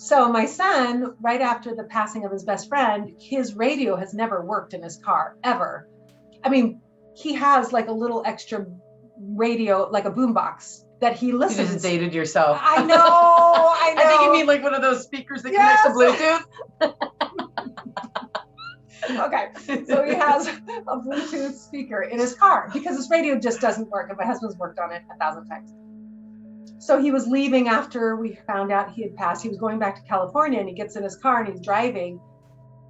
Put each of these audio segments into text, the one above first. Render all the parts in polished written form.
So my son, right after the passing of his best friend, his radio has never worked in his car, ever. I mean, he has like a little extra radio, like a boombox that he You listens. just dated yourself. I know. I think you mean like one of those speakers that connects to Bluetooth. Okay, so he has a Bluetooth speaker in his car because his radio just doesn't work, and my husband's worked on it 1,000 times. So he was leaving after we found out he had passed. He was going back to California, and he gets in his car and he's driving.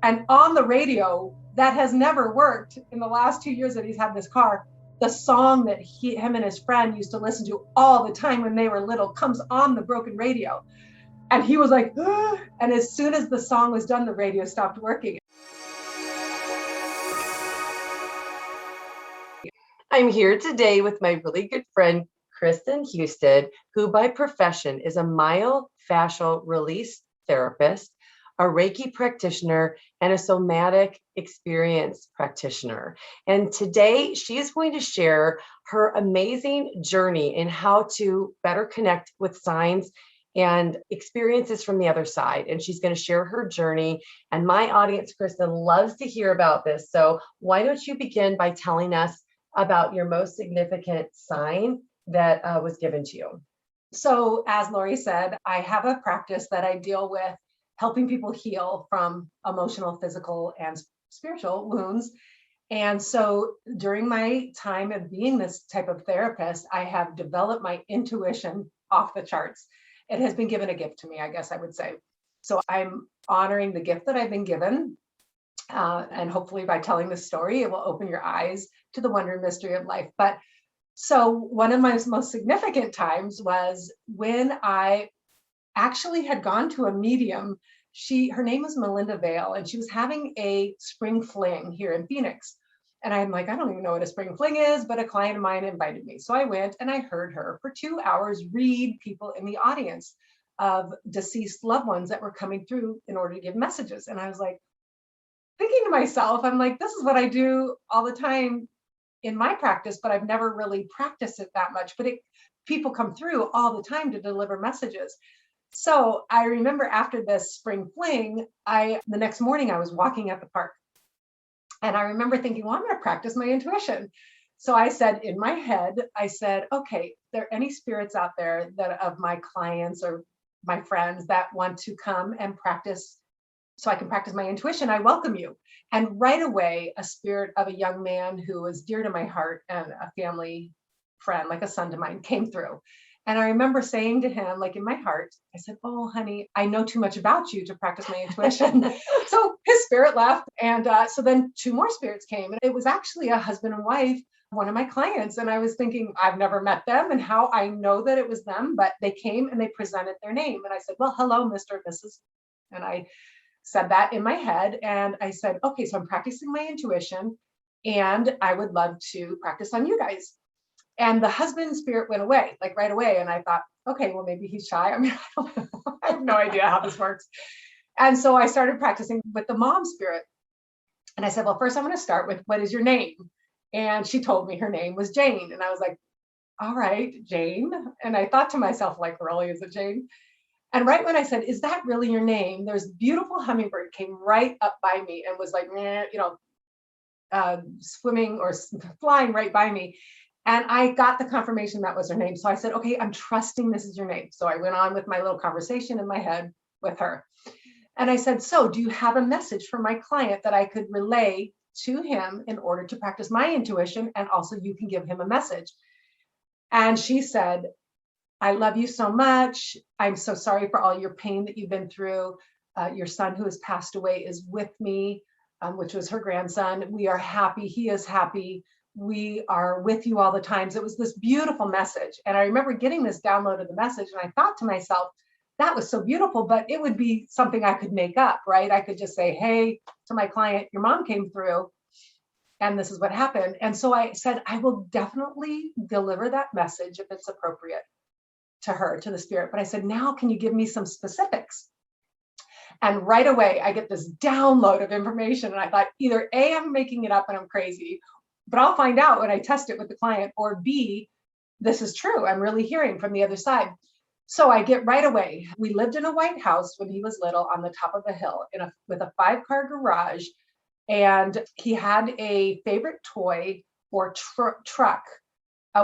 And on the radio, that has never worked in the last 2 years that he's had this car, the song that him and his friend used to listen to all the time when they were little comes on the broken radio. And he was like, ah! And as soon as the song was done, the radio stopped working. I'm here today with my really good friend, Kristen Hustead, who by profession is a myofascial release therapist, a reiki practitioner, and a somatic experience practitioner. And today she is going to share her amazing journey in how to better connect with signs and experiences from the other side. And she's going to share her journey. And my audience, Kristen, loves to hear about this. So why don't you begin by telling us about your most significant sign that was given to you? So as Lori said, I have a practice that I deal with helping people heal from emotional, physical, and spiritual wounds. And so during my time of being this type of therapist, I have developed my intuition off the charts. It has been given a gift to me, I guess I would say. So I'm honoring the gift that I've been given. And hopefully by telling this story, it will open your eyes to the wonder and mystery of life. But so one of my most significant times was when I actually had gone to a medium. Her name was Melinda Vale, and she was having a spring fling here in Phoenix. And I'm like, I don't even know what a spring fling is, but a client of mine invited me. So I went and I heard her for 2 hours read people in the audience of deceased loved ones that were coming through in order to give messages. And I was like, thinking to myself, I'm like, this is what I do all the time in my practice, but I've never really practiced it that much. But people come through all the time to deliver messages. So I remember after this spring fling, the next morning I was walking at the park. And I remember thinking, well, I'm going to practice my intuition. So I said in my head, I said, okay, there are any spirits out there that of my clients or my friends that want to come and practice so I can practice my intuition, I welcome you. And right away, a spirit of a young man who was dear to my heart and a family friend, like a son to mine, came through. And I remember saying to him, like in my heart, I said, oh, honey, I know too much about you to practice my intuition. So his spirit left. And so then 2 more spirits came. And it was actually a husband and wife, one of my clients. And I was thinking, I've never met them and how I know that it was them, but they came and they presented their name. And I said, well, hello, Mr. and Mrs. And I said that in my head. And I said, okay, so I'm practicing my intuition and I would love to practice on you guys. And the husband spirit went away, like right away. And I thought, okay, well, maybe he's shy. I mean, I have no idea how this works. And so I started practicing with the mom spirit. And I said, well, first I'm going to start with, what is your name? And she told me her name was Jane. And I was like, all right, Jane. And I thought to myself, like, really, is it Jane? And right when I said, is that really your name? There's a beautiful hummingbird came right up by me and was like, swimming or flying right by me. And I got the confirmation that was her name. So I said, okay, I'm trusting this is your name. So I went on with my little conversation in my head with her. And I said, so do you have a message for my client that I could relay to him in order to practice my intuition? And also you can give him a message. And she said, I love you so much. I'm so sorry for all your pain that you've been through. Your son who has passed away is with me, which was her grandson. We are happy. He is happy. We are with you all the times. It was this beautiful message. And I remember getting this download of the message. And I thought to myself, that was so beautiful, but it would be something I could make up, right? I could just say, hey, to my client, your mom came through and this is what happened. And so I said, I will definitely deliver that message if it's appropriate to her, to the spirit. But I said, now can you give me some specifics? And right away, I get this download of information. And I thought either A, I'm making it up and I'm crazy, but I'll find out when I test it with the client, or B, this is true. I'm really hearing from the other side. So I get right away. We lived in a white house when he was little on the top of a hill with a 5-car garage. And he had a favorite toy or truck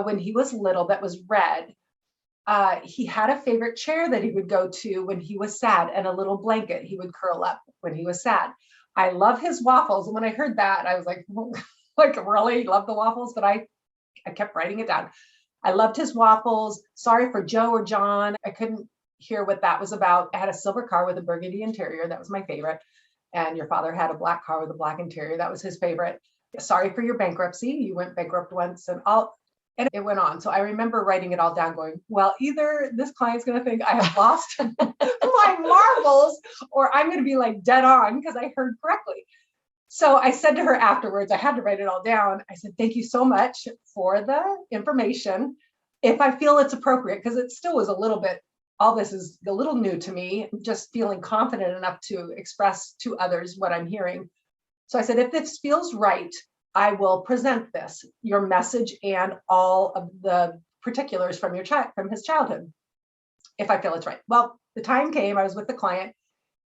when he was little that was red. He had a favorite chair that he would go to when he was sad, and a little blanket he would curl up when he was sad. I love his waffles. And when I heard that, I was like, like, really love the waffles? But I kept writing it down. I loved his waffles. Sorry for Joe or John. I couldn't hear what that was about. I had a silver car with a burgundy interior. That was my favorite. And your father had a black car with a black interior. That was his favorite. Sorry for your bankruptcy. You went bankrupt once, and it went on. So I remember writing it all down going, well, either this client's going to think I have lost my marbles, or I'm going to be like dead on because I heard correctly. So I said to her afterwards, I had to write it all down. I said, thank you so much for the information. If I feel it's appropriate, because it still was a little bit, all this is a little new to me, just feeling confident enough to express to others what I'm hearing. So I said, if this feels right, I will present this, your message and all of the particulars from from his childhood, if I feel it's right. Well, the time came, I was with the client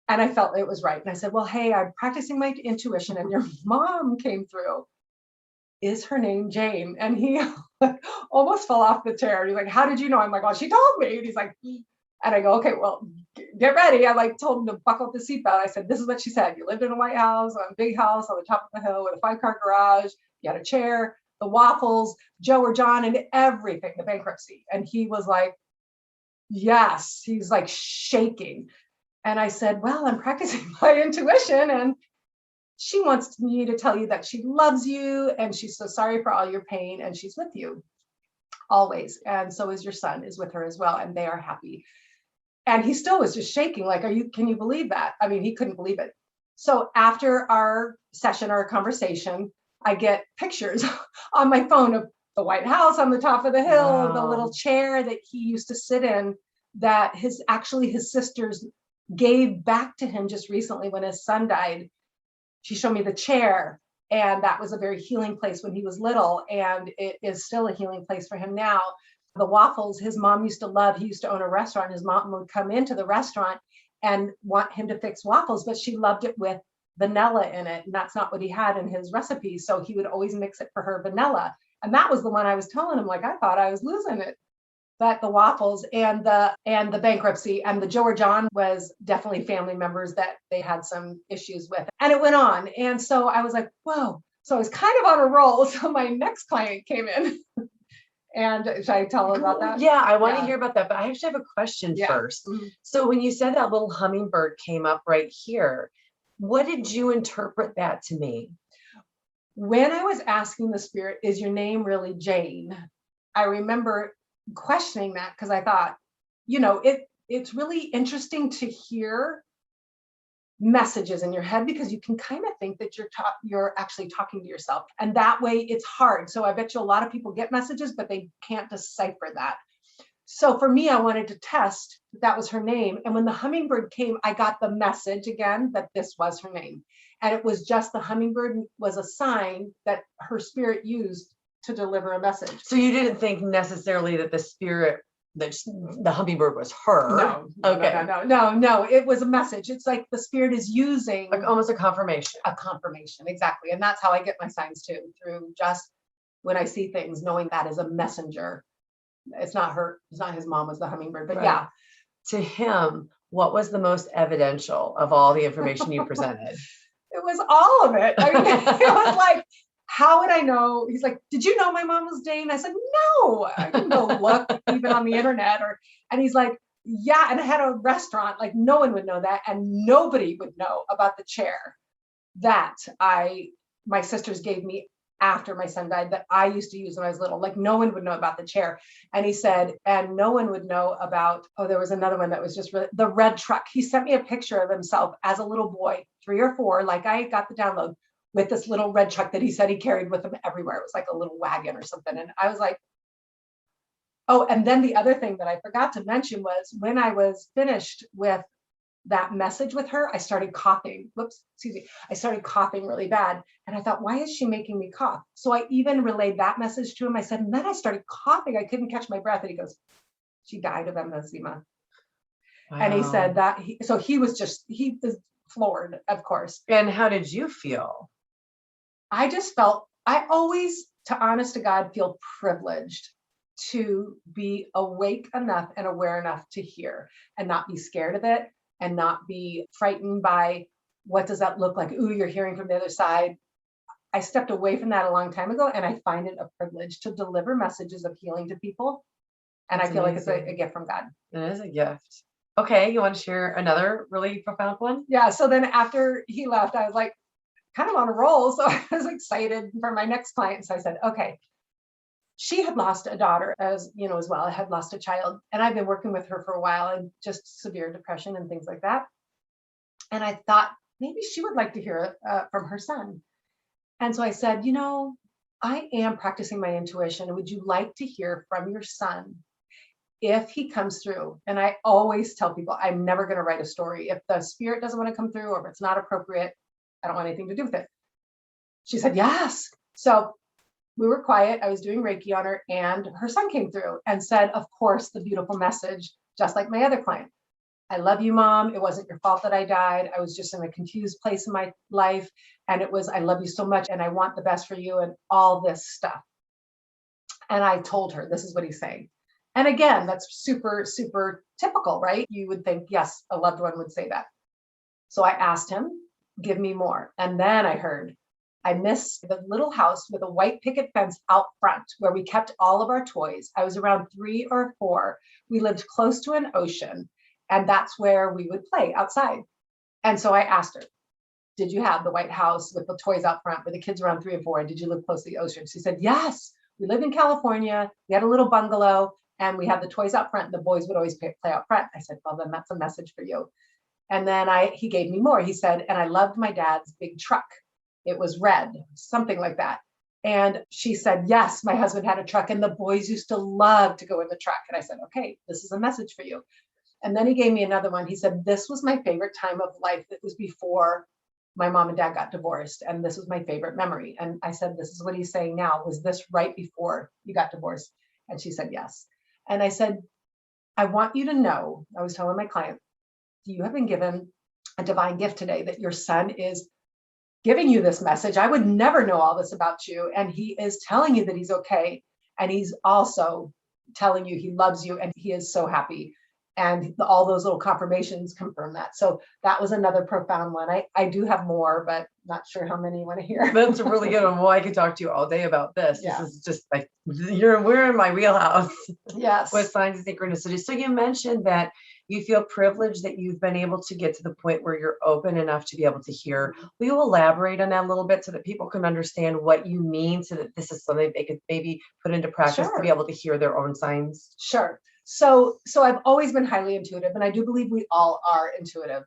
and I felt it was right. And I said, well, hey, I'm practicing my intuition and your mom came through. Is her name Jane? And he almost fell off the chair. He's like, how did you know? I'm like, well, she told me. And he's like, and I go, okay, well, get ready. I like told him to buckle up the seatbelt. I said, this is what she said. You lived in a white house, a big house on the top of the hill with a 5-car garage. You had a chair, the waffles, Joe or John, and everything, the bankruptcy. And he was like, yes, he's like shaking. And I said, well, I'm practicing my intuition. And she wants me to tell you that she loves you and she's so sorry for all your pain and she's with you always. And so is your son is with her as well. And they are happy. And he still was just shaking. Like, can you believe that? I mean, he couldn't believe it. So after our session, our conversation, I get pictures on my phone of the White House on the top of the hill, the little chair that he used to sit in that his sisters gave back to him just recently when his son died. She showed me the chair, and that was a very healing place when he was little, and it is still a healing place for him now. The waffles his mom used to love. He used to own a restaurant. His mom would come into the restaurant and want him to fix waffles, but she loved it with vanilla in it, and that's not what he had in his recipe. So he would always mix it for her vanilla, and that was the one I was telling him, like, I thought I was losing it. But the waffles and the bankruptcy and the Joe or John was definitely family members that they had some issues with. And it went on. And so I was like, whoa. So I was kind of on a roll. So my next client came in. And should I tell about that? Yeah, I want to hear about that. But I actually have a question first. Mm-hmm. So when you said that little hummingbird came up right here, what did you interpret that to mean? When I was asking the spirit, is your name really Jane? I remember questioning that because I thought, it's really interesting to hear messages in your head because you can kind of think that you're actually talking to yourself, and that way it's hard. So I bet you a lot of people get messages, but they can't decipher that. So for me, I wanted to test that was her name. And when the hummingbird came, I got the message again that this was her name. And it was just the hummingbird was a sign that her spirit used to deliver a message. So you didn't think necessarily that the hummingbird was her? No. Okay. No. It was a message. It's like the spirit is using almost a confirmation. A confirmation, exactly. And that's how I get my signs too, through just when I see things, knowing that is a messenger. It's not her. It's not his mom was the hummingbird, but yeah. To him, what was the most evidential of all the information you presented? It was all of it. I mean, it was like, how would I know? He's like, did you know my mom was Jane? I said, no, I didn't go look even on the internet. And he's like, yeah. And I had a restaurant, like no one would know that. And nobody would know about the chair that my sisters gave me after my son died that I used to use when I was little. Like no one would know about the chair. And he said, and no one would know about, there was another one that was just the red truck. He sent me a picture of himself as a little boy, 3 or 4, like I got the download, with this little red truck that he said he carried with him everywhere. It was like a little wagon or something. And I was like, oh, and then the other thing that I forgot to mention was when I was finished with that message with her, I started coughing. I started coughing really bad. And I thought, why is she making me cough? So I even relayed that message to him. I said, and then I started coughing. I couldn't catch my breath. And he goes, She died of emphysema. Wow. And he said that, he was floored, of course. And how did you feel? I just felt, I always, to honest to God, feel privileged to be awake enough and aware enough to hear and not be scared of it and not be frightened by what does that look like? Ooh, you're hearing from the other side. I stepped away from that a long time ago, and I find it a privilege to deliver messages of healing to people. And That's I feel like it's a amazing. gift from God. It is a gift. Okay, you want to share another really profound one? Yeah. So then after he left, I was like kind of on a roll. So I was excited for my next client. So I said, okay, she had lost a daughter as well. I had lost a child, and I've been working with her for a while and just severe depression and things like that. And I thought maybe she would like to hear from her son. And so I said, I am practicing my intuition. Would you like to hear from your son if he comes through? And I always tell people, I'm never going to write a story. If the spirit doesn't want to come through or if it's not appropriate, I don't want anything to do with it. She said, yes. So we were quiet. I was doing Reiki on her, and her son came through and said, of course, the beautiful message, just like my other client. I love you, Mom. It wasn't your fault that I died. I was just in a confused place in my life. And it was, I love you so much and I want the best for you and all this stuff. And I told her, this is what he's saying. And again, that's super, super typical, right? You would think, yes, a loved one would say that. So I asked him, give me more. And then I heard, I miss the little house with a white picket fence out front where we kept all of our toys. I was around 3 or 4. We lived close to an ocean. And that's where we would play outside. And so I asked her, did you have the white house with the toys out front where the kids around 3 and 4? And did you live close to the ocean? She said, yes, we lived in California. We had a little bungalow and we had the toys out front. And the boys would always play out front. I said, well, then that's a message for you. And then he gave me more. He said, and I loved my dad's big truck. It was red, something like that. And she said, yes, my husband had a truck and the boys used to love to go in the truck. And I said, okay, this is a message for you. And then he gave me another one. He said, this was my favorite time of life. It was before my mom and dad got divorced. And this was my favorite memory. And I said, this is what he's saying now. Was this right before you got divorced? And she said, yes. And I said, I want you to know, I was telling my client, you have been given a divine gift today that your son is giving you this message. I would never know all this about you. And he is telling you that he's okay. And he's also telling you he loves you and he is so happy. And all those little confirmations confirm that. So that was another profound one. I do have more, but not sure how many you want to hear. That's a really good one. Well, I could talk to you all day about this. Yeah. This is just like, we're in my wheelhouse. Yes. With signs and synchronicities. So you mentioned that you feel privileged that you've been able to get to the point where you're open enough to be able to hear. Will you elaborate on that a little bit so that people can understand what you mean, so that this is something they could maybe put into practice to be able to hear their own signs? Sure. So I've always been highly intuitive, and I do believe we all are intuitive.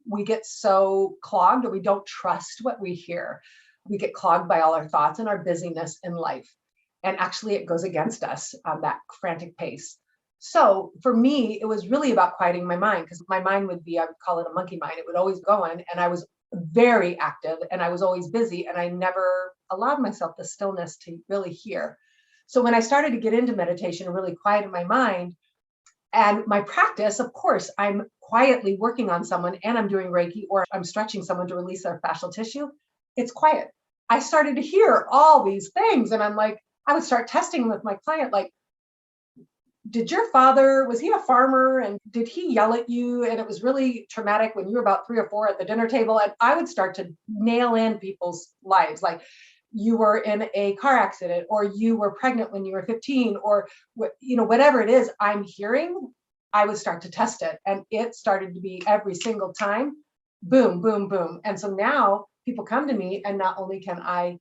We get so clogged, or we don't trust what we hear. We get clogged by all our thoughts and our busyness in life. And actually it goes against us on that frantic pace. So for me, it was really about quieting my mind, because my mind would be, I would call it a monkey mind. It would always go on, and I was very active and I was always busy, and I never allowed myself the stillness to really hear. So when I started to get into meditation and really quiet my mind and my practice, of course, I'm quietly working on someone and I'm doing Reiki, or I'm stretching someone to release their fascial tissue. It's quiet. I started to hear all these things, and I'm like, I would start testing with my client, like, did your father, was he a farmer? And did he yell at you? And it was really traumatic when you were about 3 or 4 at the dinner table. And I would start to nail in people's lives, like, you were in a car accident, or you were pregnant when you were 15, or whatever it is I'm hearing, I would start to test it. And it started to be every single time, boom, boom, boom. And so now people come to me, and not only can I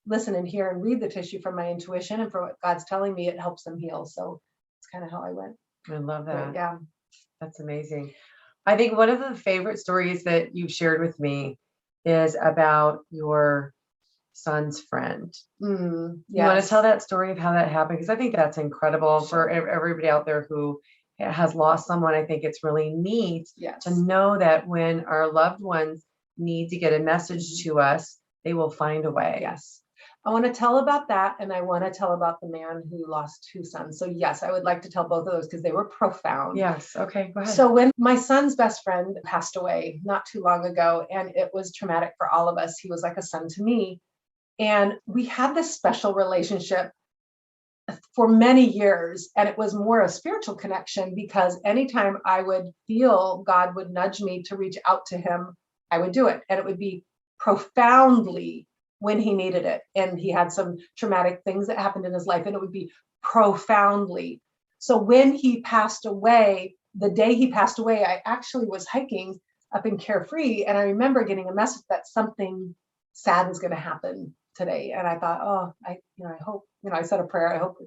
listen and hear and read the tissue from my intuition and from what God's telling me, it helps them heal. So it's kind of how I went. I love that. But yeah. That's amazing. I think one of the favorite stories that you've shared with me is about your son's friend. Yes. You want to tell that story of how that happened? Because I think that's incredible for everybody out there who has lost someone. I think it's really neat to know that when our loved ones need to get a message to us, they will find a way. Yes. I want to tell about that. And I want to tell about the man who lost 2 sons. So yes, I would like to tell both of those because they were profound. Yes. Okay. Go ahead. So when my son's best friend passed away not too long ago, and it was traumatic for all of us, he was like a son to me. And we had this special relationship for many years. And it was more a spiritual connection because anytime I would feel God would nudge me to reach out to him, I would do it. And it would be profoundly when he needed it. And he had some traumatic things that happened in his life, and it would be profoundly. So when he passed away, the day he passed away, I actually was hiking up in Carefree. And I remember getting a message that something sad was going to happen today. And I thought, oh, I hope, I said a prayer. I hope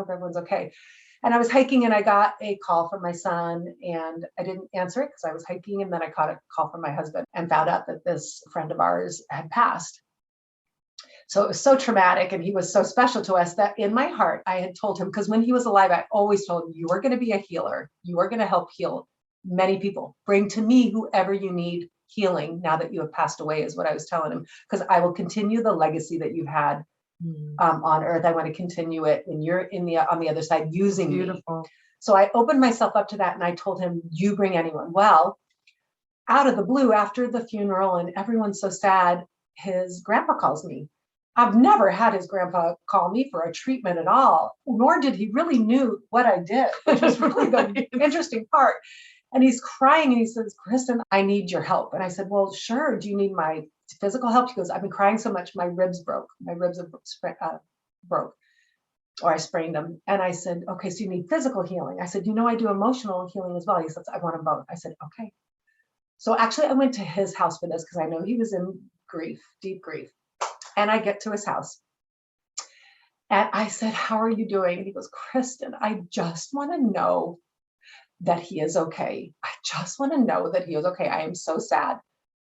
everyone's okay. And I was hiking and I got a call from my son, and I didn't answer it because I was hiking. And then I caught a call from my husband and found out that this friend of ours had passed. So it was so traumatic, and he was so special to us that in my heart, I had told him, because when he was alive, I always told him, you are going to be a healer. You are going to help heal many people. Bring to me whoever you need healing now that you have passed away, is what I was telling him, because I will continue the legacy that you've had on earth. I want to continue it when you're on the other side using Beautiful. me. So I opened myself up to that, and I told him, you bring anyone. Well, out of the blue, after the funeral and everyone's so sad, his grandpa calls me. I've never had his grandpa call me for a treatment at all, nor did he really knew what I did, which was really the interesting part. And he's crying and he says, Kristen, I need your help. And I said, well, sure. Do you need my physical help? He goes, I've been crying so much, my ribs broke. My ribs have broke, or I sprained them. And I said, okay, so you need physical healing. I said, I do emotional healing as well. He says, I want them both. I said, okay. So actually I went to his house for this because I know he was in grief, deep grief. And I get to his house and I said, how are you doing? And he goes, Kristen, I just want to know that he is okay. I just want to know that he is okay. I am so sad.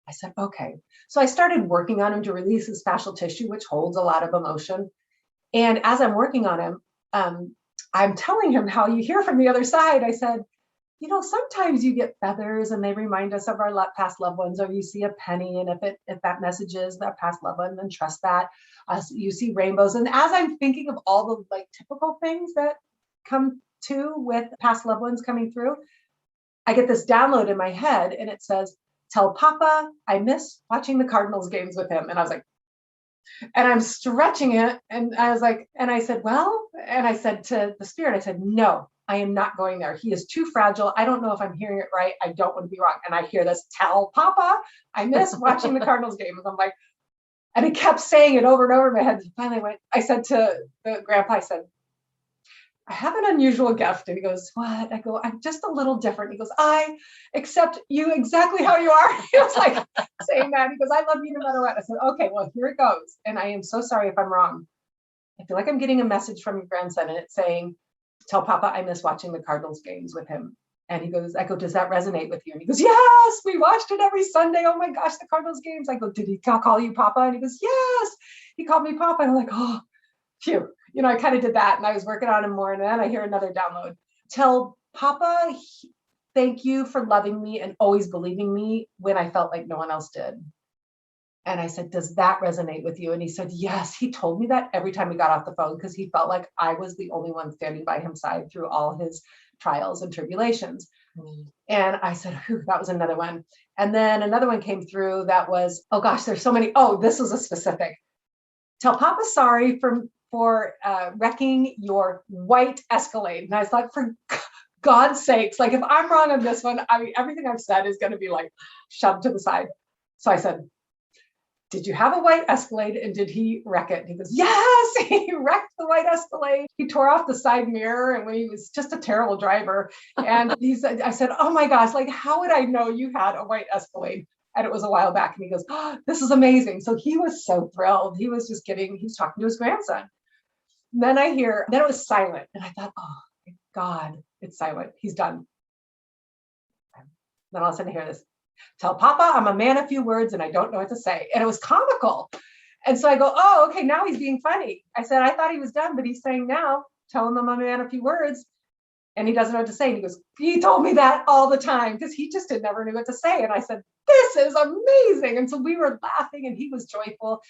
I said, okay. So I started working on him to release his fascial tissue, which holds a lot of emotion. And as I'm working on him, I'm telling him how you hear from the other side. I said, sometimes you get feathers and they remind us of our past loved ones, or you see a penny. And if that message is that past loved one, then trust that. You see rainbows. And as I'm thinking of all the typical things that come to with past loved ones coming through, I get this download in my head and it says, tell Papa I miss watching the Cardinals games with him. And I was like, and I'm stretching it. And I was like, and I said, well, and I said to the spirit, I said, no, I am not going there. He is too fragile. I don't know if I'm hearing it right. I don't want to be wrong. And I hear this, tell Papa I miss watching the Cardinals games. I'm like, and he kept saying it over and over in my head. Finally I said to the grandpa, I said, I have an unusual gift. And he goes, what? I go, I'm just a little different. He goes, I accept you exactly how you are. He was like saying that. He goes, I love you no matter what. I said, okay, well, here it goes. And I am so sorry if I'm wrong. I feel like I'm getting a message from your grandson and it's saying, tell Papa I miss watching the Cardinals games with him. And he goes, I go, does that resonate with you? And he goes, yes, we watched it every Sunday. Oh my gosh, the Cardinals games. I go, did he call you Papa? And he goes, yes, he called me Papa. And I'm like, oh, phew. I kind of did that and I was working on him more. And then I hear another download. Tell Papa, thank you for loving me and always believing me when I felt like no one else did. And I said, does that resonate with you? And he said, yes. He told me that every time we got off the phone because he felt like I was the only one standing by his side through all his trials and tribulations. And I said, that was another one. And then another one came through that was, oh gosh, there's so many. Oh, this was a specific. Tell Papa sorry for wrecking your white Escalade. And I was like, for God's sakes, if I'm wrong on this one, I mean, everything I've said is going to be shoved to the side. So I said, did you have a white Escalade and did he wreck it? And he goes, yes, he wrecked the white Escalade. He tore off the side mirror and when he was just a terrible driver. And I said, oh my gosh, how would I know you had a white Escalade? And it was a while back. And he goes, oh, this is amazing. So he was so thrilled. He was talking to his grandson. And then then it was silent. And I thought, oh, thank God, it's silent. He's done. Then all of a sudden I hear this. Tell Papa I'm a man of few words and I don't know what to say. And it was comical. And so I go, oh, okay, now he's being funny. I said, I thought he was done, but he's saying now, tell him I'm a man of few words. And he doesn't know what to say. And he goes, he told me that all the time because he just never knew what to say. And I said, this is amazing. And so we were laughing and he was joyful.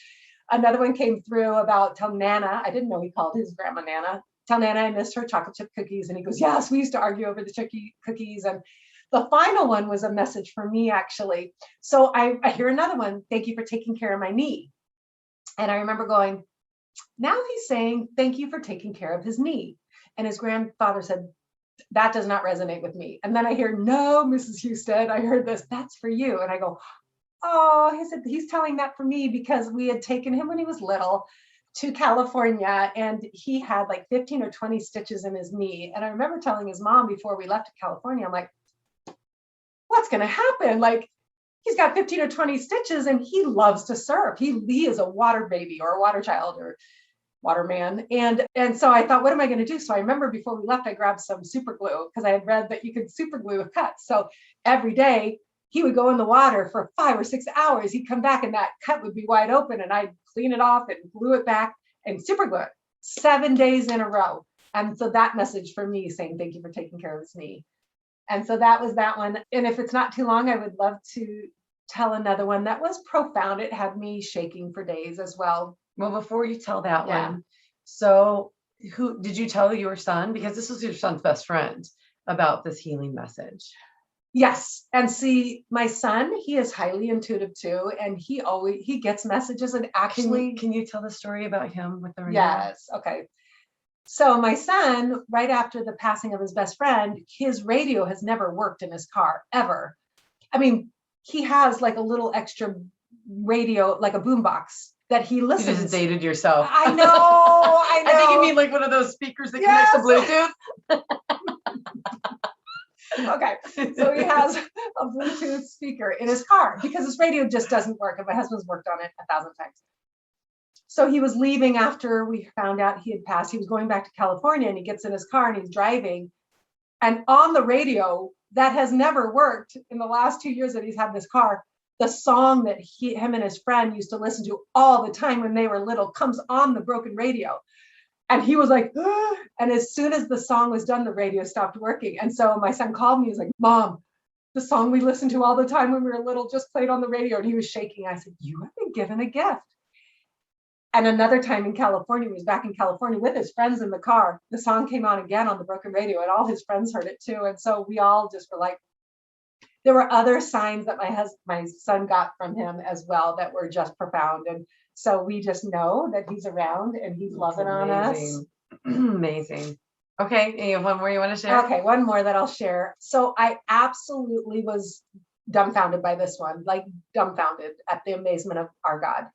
Another one came through about tell Nana. I didn't know he called his grandma Nana. Tell Nana I missed her chocolate chip cookies. And he goes, yes, we used to argue over the cookies. And the final one was a message for me, actually. So I hear another one. Thank you for taking care of my knee. And I remember going, now he's saying, thank you for taking care of his knee. And his grandfather said, that does not resonate with me. And then I hear, no, Mrs. Hustead, I heard this, that's for you. And I go, oh, he said, he's telling that for me because we had taken him when he was little to California and he had like 15 or 20 stitches in his knee. And I remember telling his mom before we left to California, I'm like, what's going to happen? Like, he's got 15 or 20 stitches and he loves to surf. He is a water baby or a water child or waterman. And so I thought, what am I going to do? So I remember before we left, I grabbed some super glue because I had read that you could super glue a cut. So every day he would go in the water for 5 or 6 hours. He'd come back and that cut would be wide open and I'd clean it off and glue it back and super glue it 7 days in a row. And so that message for me saying, thank you for taking care of his knee. And so that was that one. And if it's not too long, I would love to tell another one that was profound. It had me shaking for days as well. Well, before you tell that one, so who did you tell your son? Because this was your son's best friend about this healing message. Yes. And see, my son, he is highly intuitive too. And he gets messages and actually. Can you tell the story about him with the radio? Yes. Okay. So my son, right after the passing of his best friend, his radio has never worked in his car ever. I mean, he has like a little extra radio, like a boombox that he listens. You just dated yourself. I know. I think you mean like one of those speakers that connects to Bluetooth. Okay, so he has a Bluetooth speaker in his car because his radio just doesn't work, and my husband's worked on it 1,000 times. So he was leaving after we found out he had passed. He was going back to California, and he gets in his car and he's driving, and on the radio that has never worked in the last 2 years that he's had this car, the song that him and his friend used to listen to all the time when they were little comes on the broken radio. And he was like, ah! And as soon as the song was done, the radio stopped working. And so my son called me, he was like, Mom, the song we listened to all the time when we were little just played on the radio. And he was shaking. I said, you have been given a gift. And another time in California, he was back in California with his friends in the car. The song came on again on the broken radio and all his friends heard it too. And so we all just were like, there were other signs that my son got from him as well that were just profound. And so we just know that he's around and he's loving on us. Amazing. Okay. And you have one more you want to share? Okay. One more that I'll share. So I absolutely was dumbfounded by this one, like dumbfounded at the amazement of our God.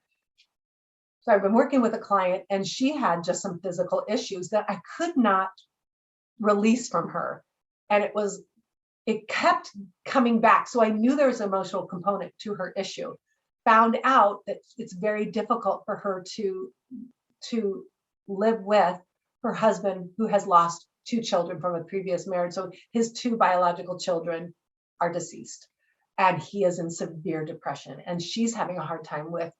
So I've been working with a client and she had just some physical issues that I could not release from her. And it kept coming back. So I knew there was an emotional component to her issue. Found out that it's very difficult for her to live with her husband who has lost 2 children from a previous marriage. So his 2 biological children are deceased and he is in severe depression and she's having a hard time with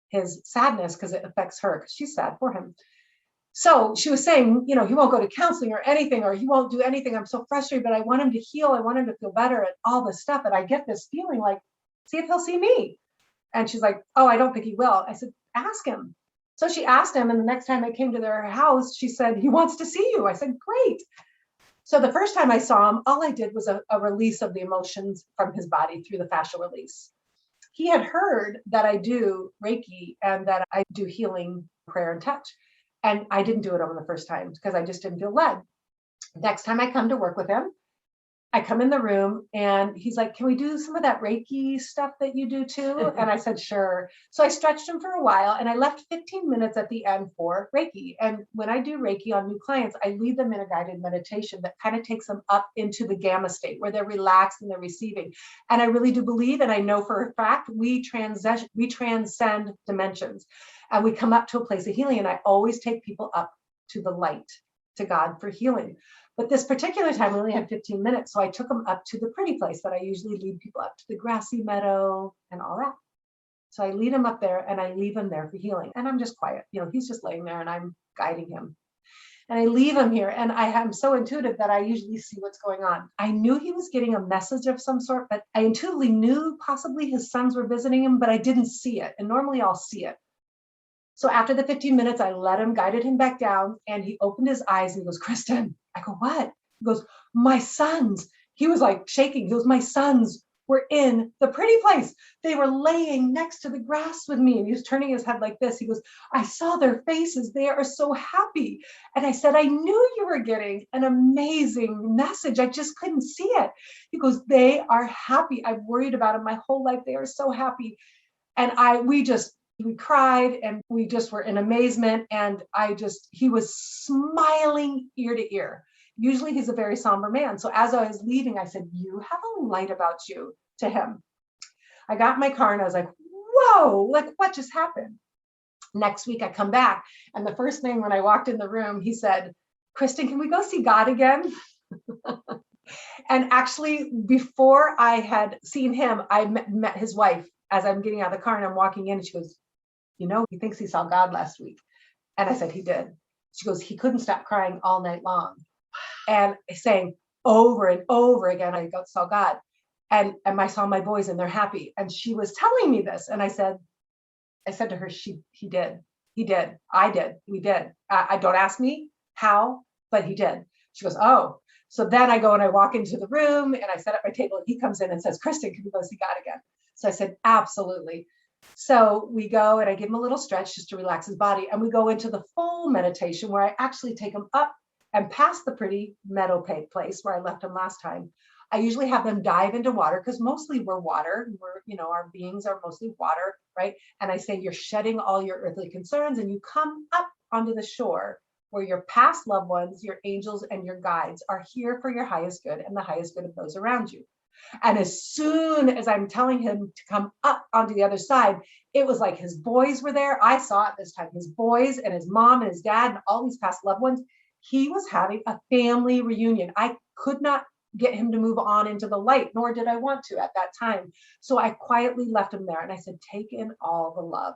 his sadness because it affects her because she's sad for him. So she was saying, he won't go to counseling or anything, or he won't do anything. I'm so frustrated, but I want him to heal. I want him to feel better and all this stuff. And I get this feeling like, see if he'll see me. And she's like, oh, I don't think he will. I said, ask him. So she asked him. And the next time I came to their house, she said, he wants to see you. I said, great. So the first time I saw him, all I did was a release of the emotions from his body through the fascial release. He had heard that I do Reiki and that I do healing, prayer, and touch. And I didn't do it on the first time because I just didn't feel led. Next time I come to work with him, I come in the room and he's like, can we do some of that Reiki stuff that you do too? And I said, sure. So I stretched him for a while and I left 15 minutes at the end for Reiki. And when I do Reiki on new clients, I lead them in a guided meditation that kind of takes them up into the gamma state where they're relaxed and they're receiving. And I really do believe, and I know for a fact, we transcend dimensions and we come up to a place of healing. And I always take people up to the light, to God for healing. But this particular time, we only had 15 minutes. So I took them up to the pretty place that I usually lead people up to, the grassy meadow and all that. So I lead him up there and I leave him there for healing. And I'm just quiet. He's just laying there and I'm guiding him. And I leave him here. And I am so intuitive that I usually see what's going on. I knew he was getting a message of some sort, but I intuitively knew possibly his sons were visiting him, but I didn't see it. And normally I'll see it. So after the 15 minutes, I let him, guided him back down, and he opened his eyes and he goes, Kristen. I go, what? He goes, my sons. He was like shaking. He goes, my sons were in the pretty place. They were laying next to the grass with me. And he was turning his head like this. He goes, I saw their faces. They are so happy. And I said, I knew you were getting an amazing message. I just couldn't see it. He goes, they are happy. I've worried about them my whole life. They are so happy. And we cried and we just were in amazement. And he was smiling ear to ear. Usually he's a very somber man. So as I was leaving, I said, you have a light about you, to him. I got in my car and I was like, whoa, like what just happened? Next week I come back, and the first thing when I walked in the room, he said, Kristen, can we go see God again? And actually, before I had seen him, I met his wife as I'm getting out of the car and I'm walking in, and she goes, he thinks he saw God last week. And I said, he did. She goes, he couldn't stop crying all night long. And saying over and over again, I saw God. And I saw my boys and they're happy. And she was telling me this. And I said to her, he did. He did. I did. We did. I don't ask me how, but he did. She goes, oh. So then I go and I walk into the room and I set up my table and he comes in and says, Kristen, can we go see God again? So I said, absolutely. So we go and I give him a little stretch just to relax his body. And we go into the full meditation where I actually take him up and past the pretty meadow place where I left him last time. I usually have them dive into water because mostly we're water. Our beings are mostly water, right? And I say, you're shedding all your earthly concerns and you come up onto the shore where your past loved ones, your angels and your guides are here for your highest good and the highest good of those around you. And as soon as I'm telling him to come up onto the other side, it was like his boys were there. I saw it this time, his boys and his mom and his dad and all these past loved ones. He was having a family reunion. I could not get him to move on into the light, nor did I want to at that time. So I quietly left him there and I said, take in all the love.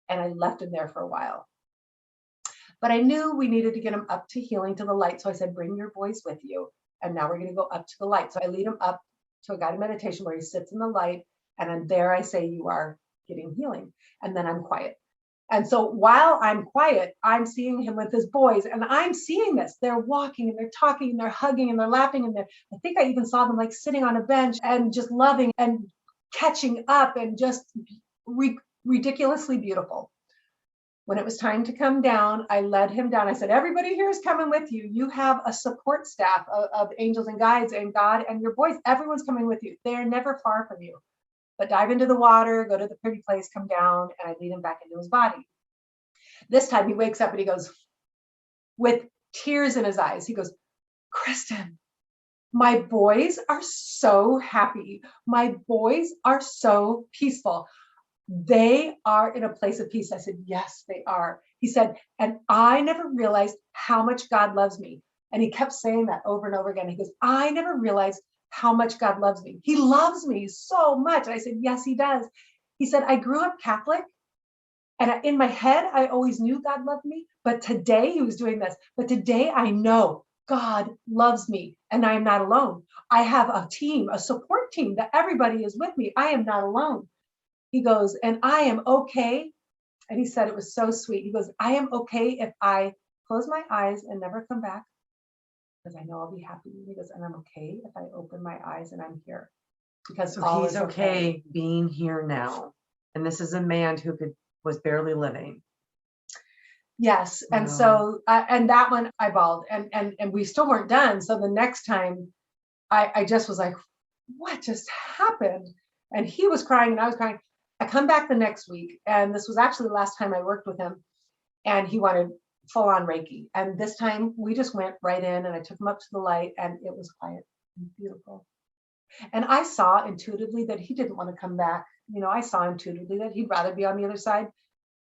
And I left him there for a while. But I knew we needed to get him up to healing to the light. So I said, bring your boys with you. And now we're going to go up to the light. So I lead him up to a guided meditation where he sits in the light. And then there I say, you are getting healing. And then I'm quiet. And so while I'm quiet, I'm seeing him with his boys and I'm seeing this. They're walking and they're talking and they're hugging and they're laughing. And I think I even saw them like sitting on a bench and just loving and catching up and just ridiculously beautiful. When it was time to come down, I led him down. I said, everybody here is coming with you. You have a support staff of angels and guides and God and your boys. Everyone's coming with you. They're never far from you. But dive into the water, go to the pretty place, come down, and I lead him back into his body. This time he wakes up and he goes, with tears in his eyes, he goes, Kristen, my boys are so happy. My boys are so peaceful. They are in a place of peace. I said, yes, they are. He said, and I never realized how much God loves me. And he kept saying that over and over again. He goes, I never realized how much God loves me. He loves me so much. And I said, yes, he does. He said, I grew up Catholic. And in my head, I always knew God loved me. But today he was doing this. But today I know God loves me and I am not alone. I have a team, a support team that everybody is with me. I am not alone. He goes, and I am okay. And he said, it was so sweet. He goes, I am okay if I close my eyes and never come back because I know I'll be happy. He goes, and I'm okay if I open my eyes and I'm here because so he's okay being here now. And this is a man who was barely living. Yes. Wow. And so, and that one I bawled and we still weren't done. So the next time I just was like, what just happened? And he was crying and I was crying. I come back the next week and this was actually the last time I worked with him and he wanted full on Reiki. And this time we just went right in and I took him up to the light and it was quiet and beautiful. And I saw intuitively that he didn't want to come back. I saw intuitively that he'd rather be on the other side.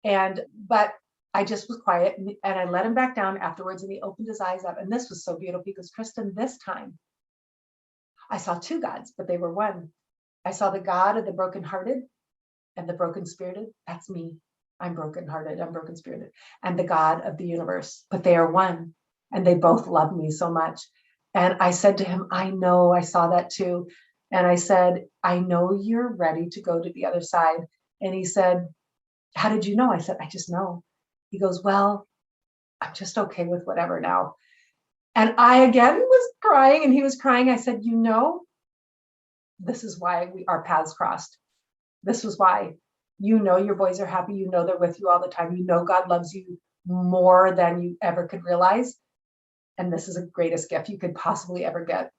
But I just was quiet and I let him back down afterwards and he opened his eyes up. And this was so beautiful because Kristen, this time I saw two gods, but they were one. I saw the God of the brokenhearted and the broken spirited. That's me. I'm brokenhearted. I'm broken spirited. And the God of the universe, but they are one. And they both love me so much. And I said to him, I know, I saw that too. And I said, I know you're ready to go to the other side. And he said, how did you know? I said, I just know. He goes, well, I'm just okay with whatever now. And I again was crying and he was crying. I said, this is why our paths crossed. This was why. Your boys are happy. They're with you all the time. God loves you more than you ever could realize. And this is the greatest gift you could possibly ever get.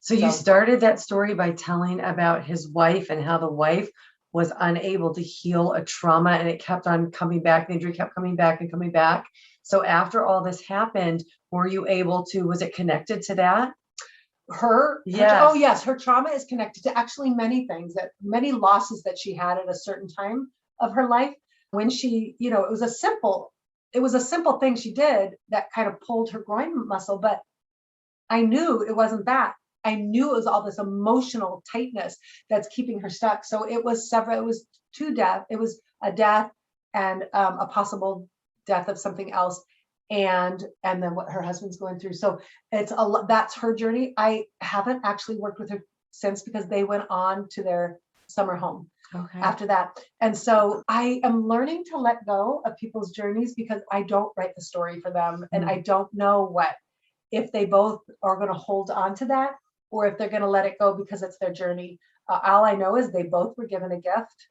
So you started that story by telling about his wife and how the wife was unable to heal a trauma and it kept on coming back. The injury kept coming back and coming back. So after all this happened, were you able to, was it connected to that? Yes, her trauma is connected to actually many things, that many losses that she had at a certain time of her life when she, it was a simple thing she did that kind of pulled her groin muscle, but I knew it wasn't that. I knew it was all this emotional tightness that's keeping her stuck. So it was two deaths. It was a death and a possible death of something else. And then what her husband's going through. So that's her journey. I haven't actually worked with her since because they went on to their summer home after that. And so I am learning to let go of people's journeys because I don't write the story for them. And I don't know if they both are going to hold on to that or if they're going to let it go because it's their journey. All I know is they both were given a gift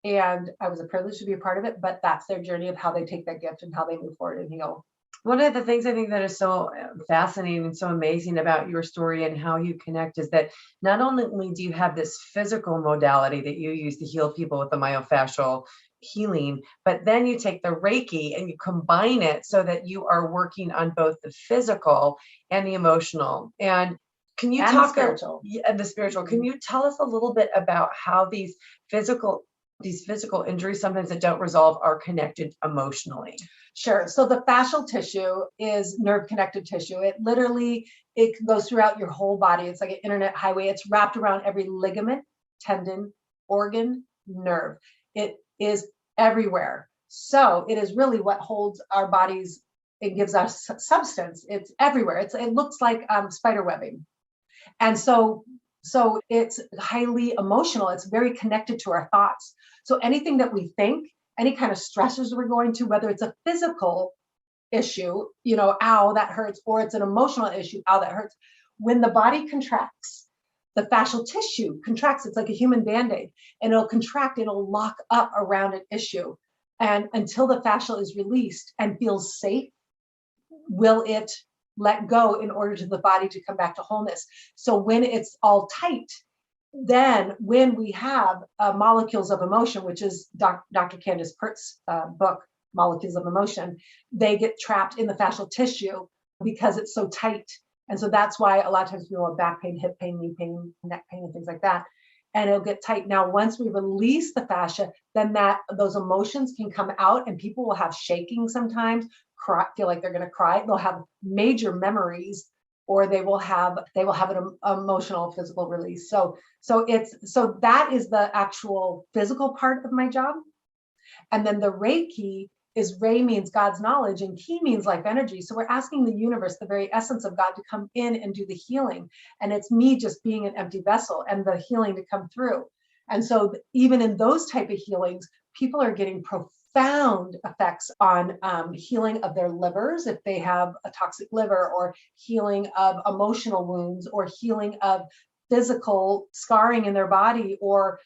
and I was a privilege to be a part of it, but that's their journey of how they take that gift and how they move forward and heal. One of the things I think that is so fascinating and so amazing about your story and how you connect is that not only do you have this physical modality that you use to heal people with the myofascial healing, but then you take the Reiki and you combine it so that you are working on both the physical and the emotional. And can you talk the spiritual? Can you tell us a little bit about how these physical injuries, sometimes that don't resolve, are connected emotionally? Sure. So the fascial tissue is nerve connected tissue. It goes throughout your whole body. It's like an internet highway. It's wrapped around every ligament, tendon, organ, nerve. It is everywhere. So it is really what holds our bodies. It gives us substance. It's everywhere. It looks like spider webbing. And so it's highly emotional. It's very connected to our thoughts. So anything that we think, any kind of stressors we're going to, whether it's a physical issue, ow, that hurts, or it's an emotional issue, ow, that hurts. When the body contracts, the fascial tissue contracts. It's like a human Band-Aid, and it'll contract, it'll lock up around an issue. And until the fascial is released and feels safe, will it let go in order to the body to come back to wholeness. So when it's all tight, then when we have molecules of emotion, which is Dr. Candace Pert's book, Molecules of Emotion, they get trapped in the fascial tissue because it's so tight. And so that's why a lot of times people have back pain, hip pain, knee pain, neck pain, and things like that. And it'll get tight. Now, once we release the fascia, then those emotions can come out and people will have shaking sometimes, feel like they're going to cry. They'll have major memories, or they will have an emotional physical release. So that is the actual physical part of my job. And then the Reiki Rei means God's knowledge and Ki means life energy. So we're asking the universe, the very essence of God, to come in and do the healing. And it's me just being an empty vessel and the healing to come through. And so even in those type of healings, people are getting profound effects on healing of their livers if they have a toxic liver, or healing of emotional wounds, or healing of physical scarring in their body, or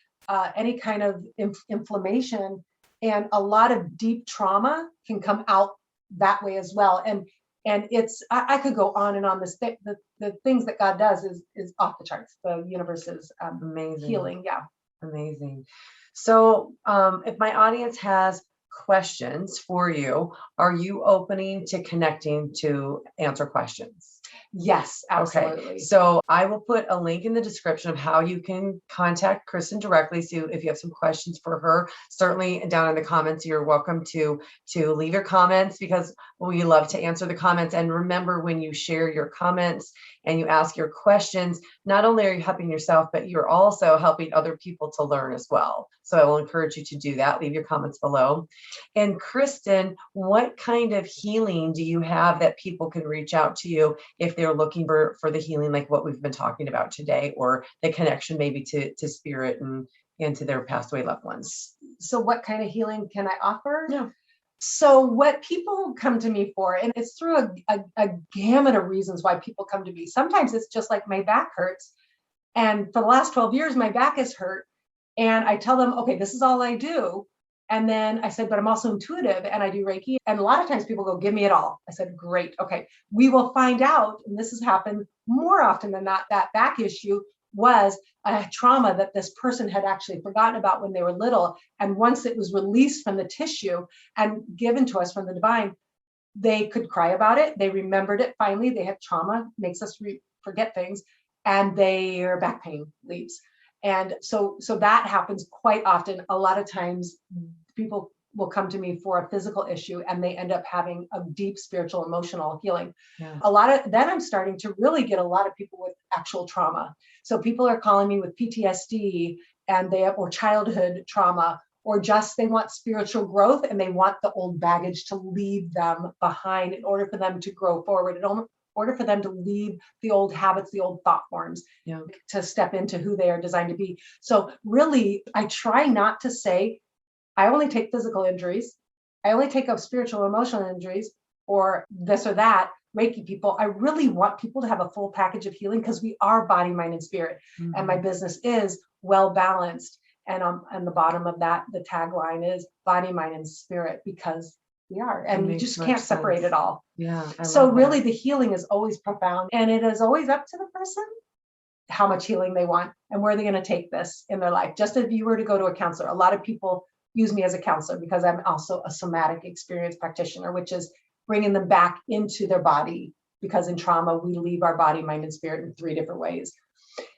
any kind of inflammation. And a lot of deep trauma can come out that way as well. And it's, I could go on and on. The things that God does is off the charts. The universe is amazing. Healing. Yeah. Amazing. So if my audience has questions for you, are you opening to connecting to answer questions? Yes, absolutely. Okay. So I will put a link in the description of how you can contact Kristen directly. So if you have some questions for her, certainly down in the comments, you're welcome to leave your comments, because we love to answer the comments. And remember, when you share your comments and you ask your questions, not only are you helping yourself, but you're also helping other people to learn as well. So I will encourage you to do that. Leave your comments below. And Kristen, what kind of healing do you have that people can reach out to you if they're looking for the healing, like what we've been talking about today, or the connection maybe to spirit and to their passed away loved ones? So what kind of healing can I offer? Yeah. So what people come to me for, and it's through a gamut of reasons why people come to me. Sometimes it's just like my back hurts. And for the last 12 years, my back is hurt. And I tell them, okay, this is all I do. And then I said, but I'm also intuitive and I do Reiki. And a lot of times people go, give me it all. I said, great. Okay. We will find out. And this has happened more often than not. That back issue was a trauma that this person had actually forgotten about when they were little. And once it was released from the tissue and given to us from the divine, they could cry about it. They remembered it. Finally, they had trauma, makes us forget things, and their back pain leaves. And so that happens quite often. A lot of times people will come to me for a physical issue and they end up having a deep spiritual, emotional healing. Yes. Then I'm starting to really get a lot of people with actual trauma. So people are calling me with PTSD and they have, or childhood trauma, or just they want spiritual growth and they want the old baggage to leave them behind in order for them to grow forward, in order for them to leave the old habits, the old thought forms, to step into who they are designed to be. So really, I try not to say, I only take physical injuries. I only take up spiritual, emotional injuries, or this or that. Reiki people, I really want people to have a full package of healing because we are body, mind, and spirit. Mm-hmm. And my business is well balanced. And on the bottom of that, the tagline is body, mind, and spirit, because we are. And you just can't separate it all. Yeah. So really the healing is always profound. And it is always up to the person how much healing they want and where they're going to take this in their life. Just if you were to go to a counselor, a lot of people use me as a counselor because I'm also a somatic experience practitioner, which is bringing them back into their body, because in trauma, we leave our body, mind, and spirit in 3 different ways.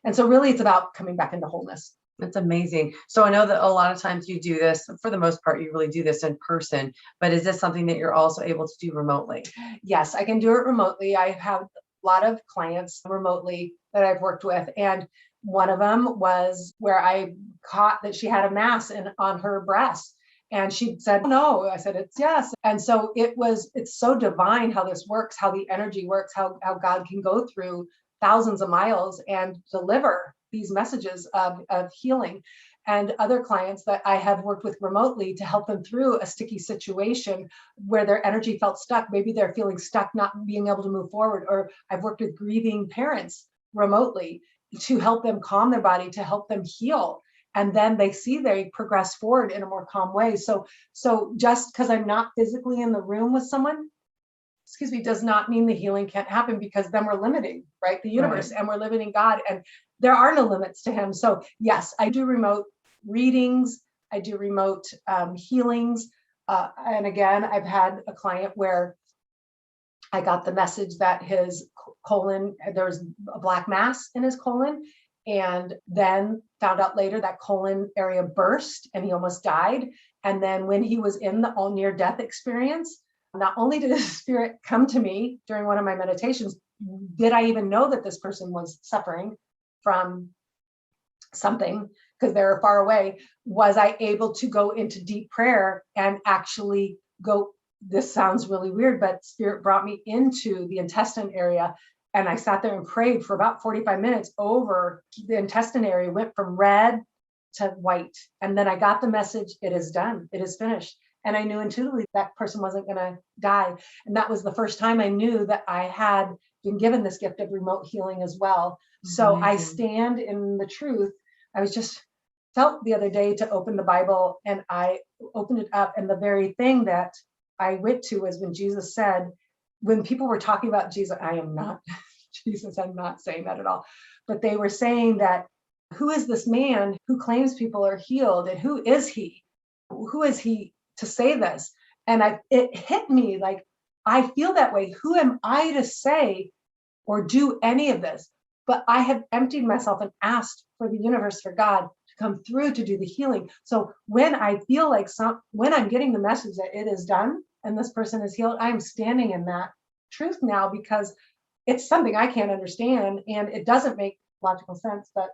And so really it's about coming back into wholeness. That's amazing. So I know that a lot of times you do this, for the most part, you really do this in person, but is this something that you're also able to do remotely? Yes, I can do it remotely. I have a lot of clients remotely that I've worked with. And one of them was where I caught that she had a mass on her breast. And she said, no. I said, it's yes. And so it's so divine how this works, how the energy works, how God can go through thousands of miles and deliver these messages of healing. And other clients that I have worked with remotely to help them through a sticky situation where their energy felt stuck. Maybe they're feeling stuck, not being able to move forward. Or I've worked with grieving parents remotely to help them calm their body, to help them heal. And then they progress forward in a more calm way. So just because I'm not physically in the room with someone, does not mean the healing can't happen, because then we're limiting, right? The universe, right. And we're limiting God, and there are no limits to him. So yes, I do remote readings. I do remote healings. And again, I've had a client where I got the message that his colon, there was a black mass in his colon, and then found out later that colon area burst and he almost died. And then when he was in the near-death experience, not only did his spirit come to me during one of my meditations, did I even know that this person was suffering from something because they were far away, was I able to go into deep prayer and actually go, this sounds really weird, but spirit brought me into the intestine area. And I sat there and prayed for about 45 minutes over the intestine area, went from red to white. And then I got the message, it is done, it is finished. And I knew intuitively that person wasn't going to die. And that was the first time I knew that I had been given this gift of remote healing as well. So I stand in the truth. I was just felt the other day to open the Bible, and I opened it up. And the very thing that I went to was when Jesus said, when people were talking about Jesus, I am not Jesus, I'm not saying that at all. But they were saying that, who is this man who claims people are healed? And who is he? Who is he to say this? And it hit me like, I feel that way. Who am I to say or do any of this? But I have emptied myself and asked for the universe, for God to come through to do the healing. So when I feel like when I'm getting the message that it is done and this person is healed, I'm standing in that truth now, because it's something I can't understand and it doesn't make logical sense. But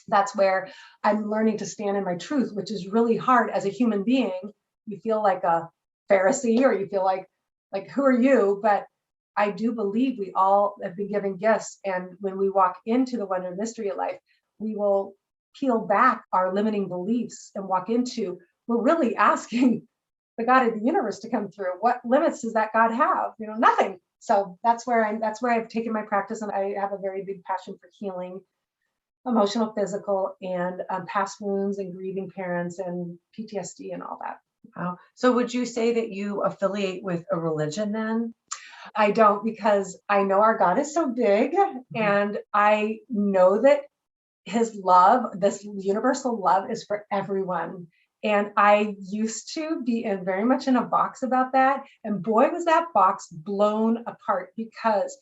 that's where I'm learning to stand in my truth, which is really hard as a human being. You feel like a Pharisee, or you feel like who are you? But I do believe we all have been given gifts. And when we walk into the wonder and mystery of life, we will peel back our limiting beliefs and walk into, we're really asking, the God of the universe to come through. What limits does that God have? Nothing. So that's where I've taken my practice, and I have a very big passion for healing emotional, physical, and past wounds and grieving parents and PTSD and all that. Wow. So would you say that you affiliate with a religion then? I don't, because I know our God is so big, and I know that his love, this universal love, is for everyone. And I used to be very much in a box about that. And boy, was that box blown apart, because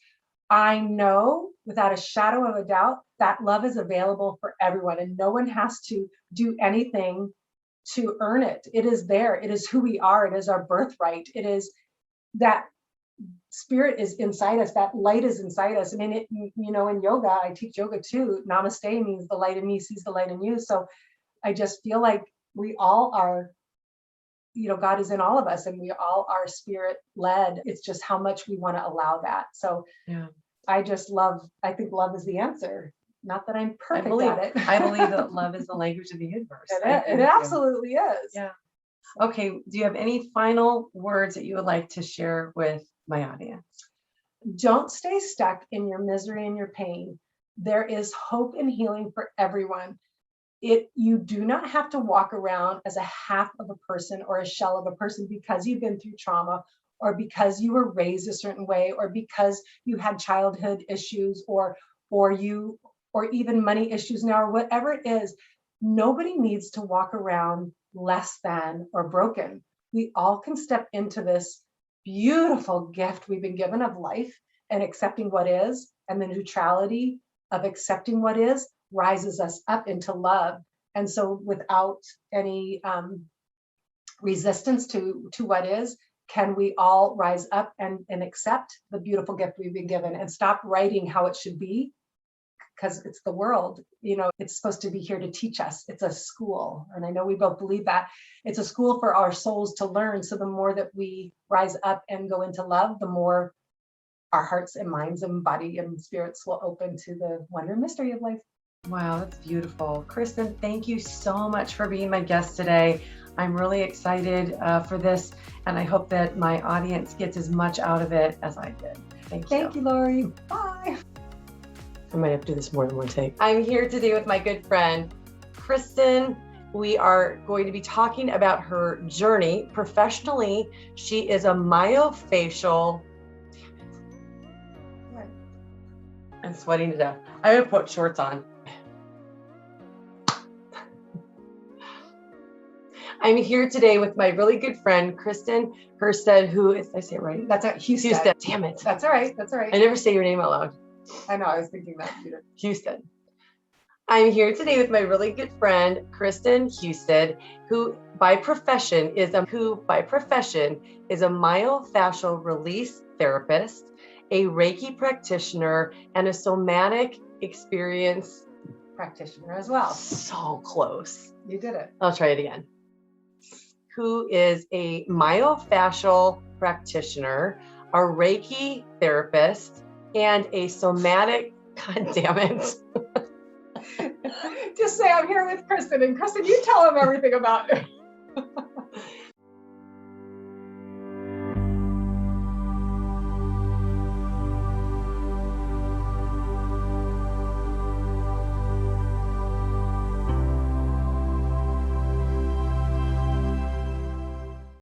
I know without a shadow of a doubt that love is available for everyone, and no one has to do anything to earn it. It is there. It is who we are. It is our birthright. It is that spirit is inside us. That light is inside us. I mean, in yoga, I teach yoga too. Namaste means the light in me sees the light in you. So I just feel like we all are, God is in all of us, and we all are spirit led. It's just how much we want to allow that. So yeah. I think love is the answer. Not that I'm perfect at it. I believe that love is the language of the universe. It absolutely is. Yeah. Okay. Do you have any final words that you would like to share with my audience? Don't stay stuck in your misery and your pain. There is hope and healing for everyone. You do not have to walk around as a half of a person or a shell of a person because you've been through trauma, or because you were raised a certain way, or because you had childhood issues, or even money issues now, or whatever it is. Nobody needs to walk around less than or broken. We all can step into this beautiful gift we've been given of life, and accepting what is, and the neutrality of accepting what is rises us up into love. And so without any resistance to what is, can we all rise up and accept the beautiful gift we've been given, and stop writing how it should be, because it's the world. It's supposed to be here to teach us. It's a school, and I know we both believe that it's a school for our souls to learn. So the more that we rise up and go into love, the more our hearts and minds and body and spirits will open to the wonder and mystery of life. Wow, that's beautiful. Kristen, thank you so much for being my guest today. I'm really excited for this, and I hope that my audience gets as much out of it as I did. Thank you. Thank you, Lori. Bye. I might have to do this more than one take. I'm here today with my good friend, Kristen. We are going to be talking about her journey professionally. She is a myofascial. I'm sweating to death. I'm gonna put shorts on. I'm here today with my really good friend, Kristen Hustead, who is, did I say it right? That's it. Hustead. Damn it. That's all right. That's all right. I never say your name out loud. I know. I was thinking that. Hustead. I'm here today with my really good friend, Kristen Hustead, who by profession is a myofascial release therapist, a Reiki practitioner, and a somatic experience practitioner as well. So close. You did it. I'll try it again. Who is a myofascial practitioner, a Reiki therapist, and a somatic, God damn it. Just say I'm here with Kristen, and Kristen, you tell him everything about it.